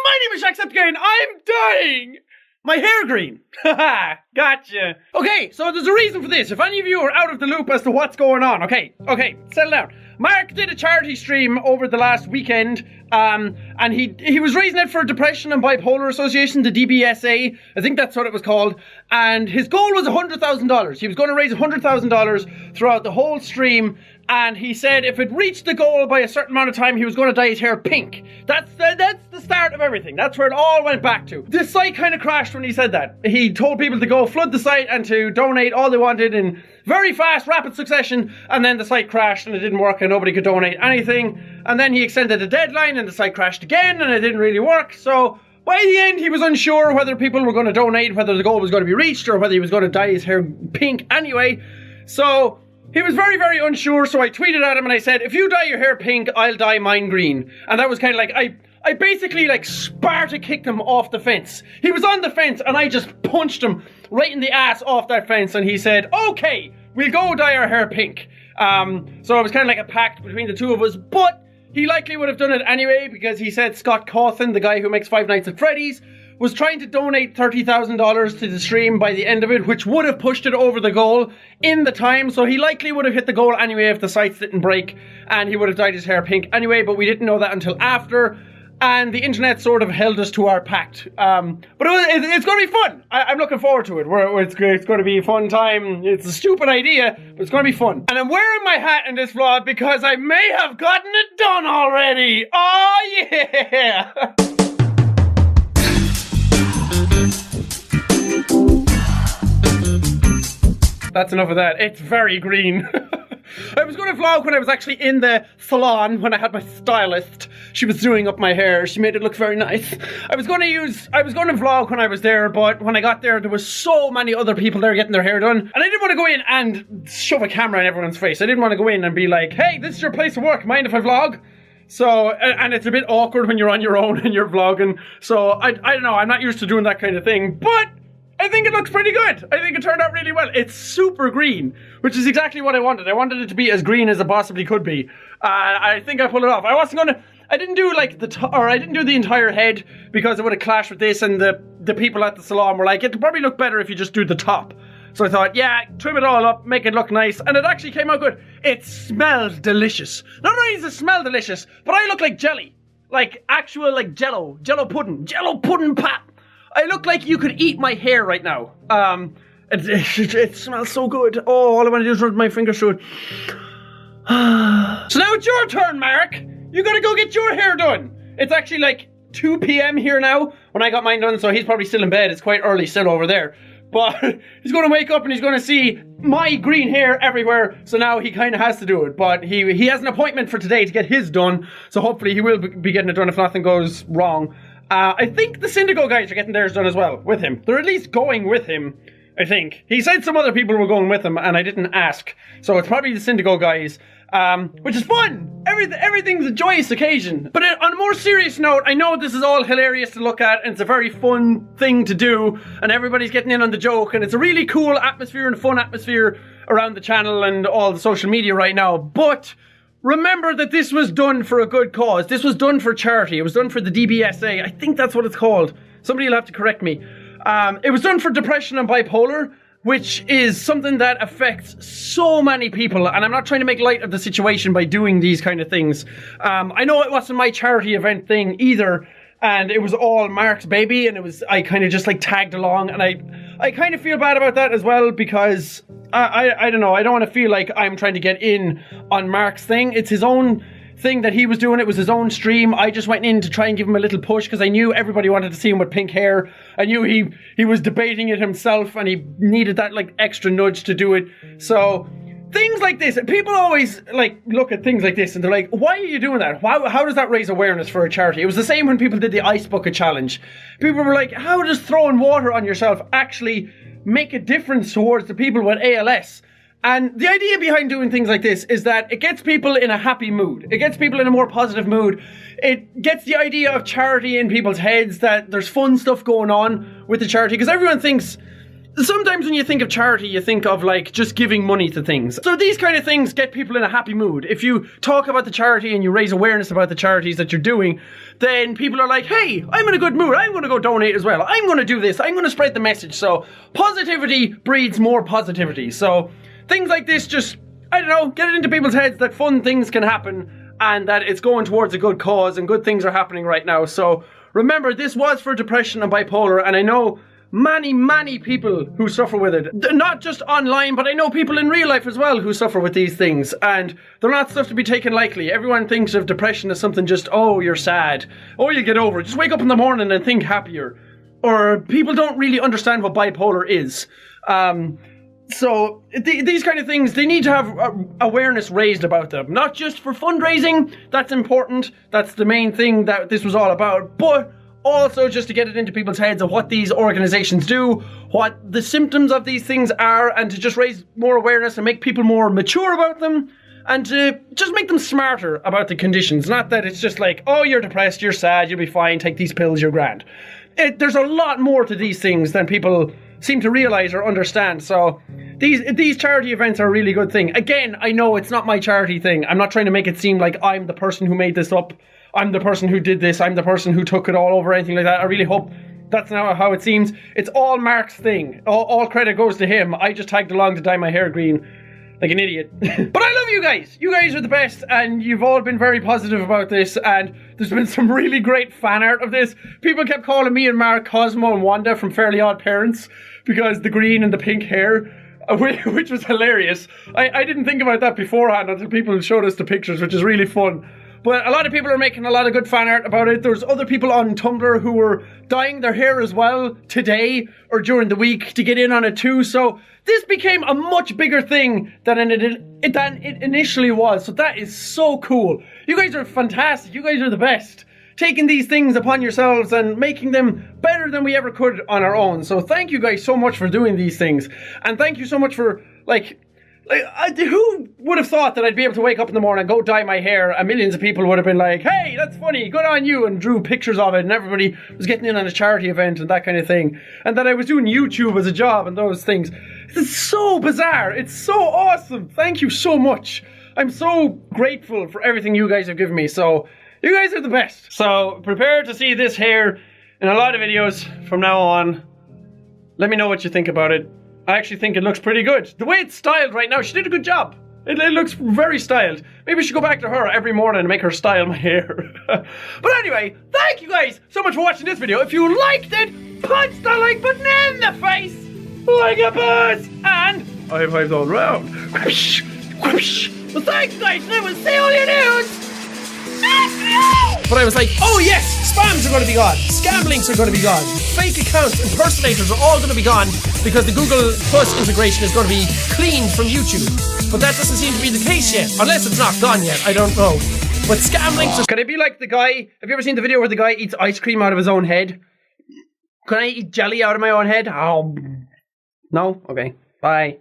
My name is Jacksepticeye. I'm dying. My hair green. Haha, gotcha. Okay, so there's a reason for this. If any of you are out of the loop as to what's going on, okay, settle down. Mark did a charity stream over the last weekend, and he was raising it for Depression and Bipolar Association, the DBSA, I think that's what it was called, and his goal was $100,000. He was going to raise $100,000 throughout the whole stream, and he said if it reached the goal by a certain amount of time, he was going to dye his hair pink. That's the start of everything. That's where it all went back to. The site kind of crashed when he said that. He told people to go flood the site and to donate all they wanted in very fast, rapid succession, and then the site crashed and it didn't work and nobody could donate anything. And then he extended the deadline and the site crashed again and it didn't really work. So by the end, he was unsure whether people were going to donate, whether the goal was going to be reached, or whether he was going to dye his hair pink anyway. So he was very, very unsure. So I tweeted at him and I said, if you dye your hair pink, I'll dye mine green. And that was kind of like, I basically like Sparta kicked him off the fence. He was on the fence and I just punched him right in the ass off that fence, and he said, okay, we'll go dye our hair pink. So it was kind of like a pact between the two of us, but he likely would have done it anyway because he said Scott Cawthon, the guy who makes Five Nights at Freddy's, was trying to donate $30,000 to the stream by the end of it, which would have pushed it over the goal in the time. So he likely would have hit the goal anyway if the sites didn't break, and he would have dyed his hair pink anyway, but we didn't know that until after. And the internet sort of held us to our pact. But it's going to be fun. I'm looking forward to it. It's going to be a fun time. It's a stupid idea, but it's going to be fun. And I'm wearing my hat in this vlog because I may have gotten it done already. Oh, yeah. That's enough of that. It's very green. I was going to vlog when I was actually in the salon, when I had my stylist. She was doing up my hair. She made it look very nice. I was going to vlog when I was there, but when I got there was so many other people there getting their hair done. And I didn't want to go in and shove a camera in everyone's face. I didn't want to go in and be like, hey, this is your place of work. Mind if I vlog? So, and it's a bit awkward when you're on your own and you're vlogging. So, I don't know. I'm not used to doing that kind of thing, but I think it looks pretty good. I think it turned out really well. It's super green, which is exactly what I wanted. I wanted it to be as green as it possibly could be. I think I pulled it off. I didn't do like I didn't do the entire head because it would have clashed with this, and the people at the salon were like, it'd probably look better if you just do the top. So I thought, yeah, trim it all up, make it look nice, and it actually came out good. It smells delicious. Not only does it smell delicious, but I look like jelly. Like actual like jello pudding pop. I look like you could eat my hair right now. It smells so good. Oh, all I want to do is run my fingers through it. So now it's your turn, Mark. You gotta go get your hair done. It's actually like 2 p.m. here now when I got mine done, so he's probably still in bed. It's quite early still over there. But he's gonna wake up and he's gonna see my green hair everywhere, so now he kind of has to do it. But he has an appointment for today to get his done, so hopefully he will be getting it done if nothing goes wrong. I think the Syndigo guys are getting theirs done as well, with him. They're at least going with him, I think. He said some other people were going with him, and I didn't ask. So it's probably the Syndigo guys, which is fun! Everything's a joyous occasion. But on a more serious note, I know this is all hilarious to look at, and it's a very fun thing to do, and everybody's getting in on the joke, and it's a really cool atmosphere and fun atmosphere around the channel and all the social media right now, but remember that this was done for a good cause. This was done for charity. It was done for the DBSA. I think that's what it's called. Somebody will have to correct me. It was done for depression and bipolar, which is something that affects so many people. And I'm not trying to make light of the situation by doing these kind of things. I know it wasn't my charity event thing either. And it was all Mark's baby, and I kind of just like tagged along, and I kind of feel bad about that as well, because I don't know, I don't want to feel like I'm trying to get in on Mark's thing. It's his own thing that he was doing. It was his own stream. I just went in to try and give him a little push because I knew everybody wanted to see him with pink hair. I knew he was debating it himself, and he needed that like extra nudge to do it. So things like this, people always like look at things like this and they're like, why are you doing that? How does that raise awareness for a charity? It was the same when people did the Ice Bucket Challenge. People were like, how does throwing water on yourself actually make a difference towards the people with ALS? And the idea behind doing things like this is that it gets people in a happy mood. It gets people in a more positive mood. It gets the idea of charity in people's heads, that there's fun stuff going on with the charity, because everyone thinks Sometimes when you think of charity, you think of like just giving money to things. So these kind of things get people in a happy mood. If you talk about the charity and you raise awareness about the charities that you're doing, then people are like, hey, I'm in a good mood. I'm going to go donate as well. I'm going to do this. I'm going to spread the message. So positivity breeds more positivity. So things like this just, I don't know, get it into people's heads that fun things can happen and that it's going towards a good cause and good things are happening right now. So remember, this was for depression and bipolar, and I know many people who suffer with it. Not just online, but I know people in real life as well who suffer with these things, and they're not stuff to be taken lightly. Everyone thinks of depression as something just, oh, you're sad. Oh, you'll get over it. Just wake up in the morning and think happier. Or people don't really understand what bipolar is. So these kind of things, they need to have awareness raised about them. Not just for fundraising, that's important. That's the main thing that this was all about. But also just to get it into people's heads of what these organizations do, what the symptoms of these things are, and to just raise more awareness and make people more mature about them, and to just make them smarter about the conditions. Not that it's just like, oh, you're depressed, you're sad, you'll be fine, take these pills, you're grand. There's a lot more to these things than people seem to realize or understand. So these charity events are a really good thing. Again, I know it's not my charity thing. I'm not trying to make it seem like I'm the person who made this up. I'm the person who did this, I'm the person who took it all over, anything like that. I really hope that's not how it seems. It's all Mark's thing. All credit goes to him. I just tagged along to dye my hair green like an idiot. But I love you guys. You guys are the best, and you've all been very positive about this, and there's been some really great fan art of this. People kept calling me and Mark Cosmo and Wanda from Fairly Odd Parents because the green and the pink hair, which was hilarious. I didn't think about that beforehand until people showed us the pictures, which is really fun. But a lot of people are making a lot of good fan art about it. There's other people on Tumblr who were dyeing their hair as well today or during the week to get in on it too. So this became a much bigger thing than it initially was. So that is so cool. You guys are fantastic. You guys are the best. Taking these things upon yourselves and making them better than we ever could on our own. So thank you guys so much for doing these things. And thank you so much for, who would have thought that I'd be able to wake up in the morning and go dye my hair, and millions of people would have been like, hey, that's funny, good on you, and drew pictures of it, and everybody was getting in on a charity event and that kind of thing. And that I was doing YouTube as a job and those things. It's so bizarre. It's so awesome. Thank you so much. I'm so grateful for everything you guys have given me. So you guys are the best. So prepare to see this hair in a lot of videos from now on. Let me know what you think about it. I actually think it looks pretty good. The way it's styled right now, she did a good job. It looks very styled. Maybe we should go back to her every morning and make her style my hair. But anyway, thank you guys so much for watching this video. If you liked it, punch the like button in the face like a boss. And high fives all around. Whoosh, whoosh. Well, thanks guys, and I will see all your news. But I was like, oh yes, spams are going to be gone, scam links are going to be gone, fake accounts, impersonators are all going to be gone because the Google Plus integration is going to be cleaned from YouTube. But that doesn't seem to be the case yet, unless it's not gone yet, I don't know. But scam links are... Can I be like the guy, have you ever seen the video where the guy eats ice cream out of his own head? Can I eat jelly out of my own head? Oh, no? Okay, bye.